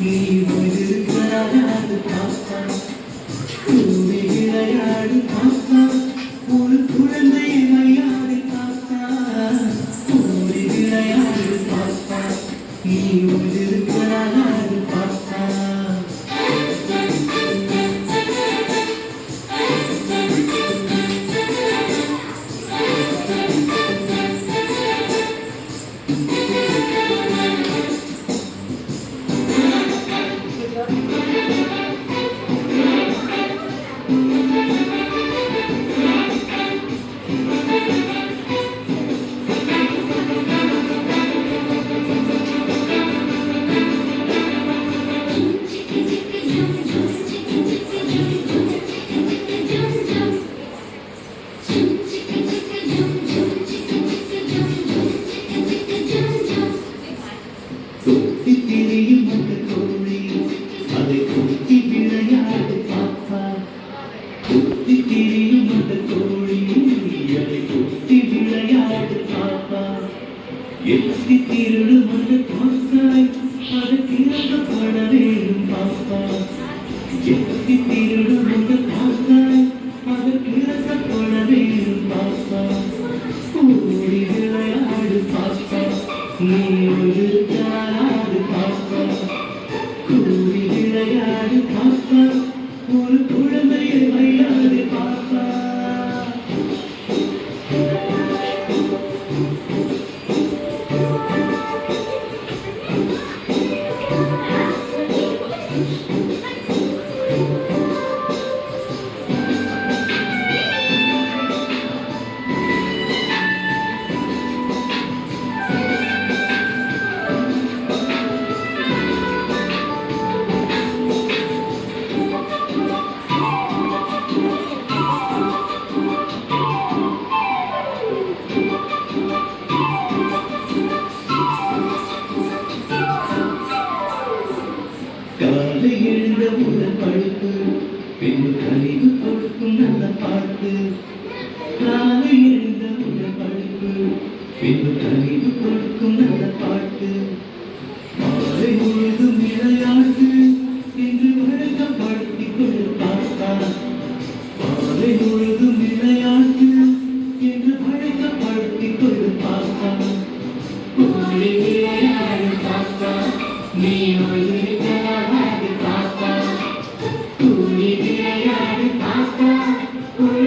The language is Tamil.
நீ விளையாடு பாப்பா கூடி விளையாடு பாப்பா ஒரு குழந்தை விளையாடு பாப்பா கூடி விளையாடு பாப்பா நீ விளையாடு பாப்பா தொட்டி திரியும் அந்த கோழி அதை கொத்தி விளையாடு பாப்பா தொட்டி திரியும் அந்த கோழி அதை கொத்தி விளையாடு பாப்பா எத்தி திருடும் அந்த காக்காய் அது கிறக்கப்பட வேண்டும் பாப்பா எத்தி திருடும் அந்த காக்காய் அது கிறக்கப்பட வேண்டும் பாப்பா ஓடி விளையாடு பாப்பா நீ ஒரு தாராடு பாப்பா கூடி விளையாடு பாப்பா ஒரு குழந்தையை விளையாடு பாப்பா காலை எழுந்த முதல் பழுப்பு பின்பு கழிவு கொடுக்கும் நல்ல பாட்டு காலை எழுந்த முதல் பழுப்பு பின்பு கழிவு கொடுக்கும் நல்ல பாட்டு மாலை முழுதும் விளையாட்டு என்று வழக்கப்படுத்திக் கொண்டு பாப்பா மாலை முழுதும் விளையாட்டு என்று வழக்கப்படுத்திக் கொண்டு பாப்பா விளையாடு பாப்பா நீ விளையாடு பாப்பா கூடி விளையாடு பாப்பா ஒரு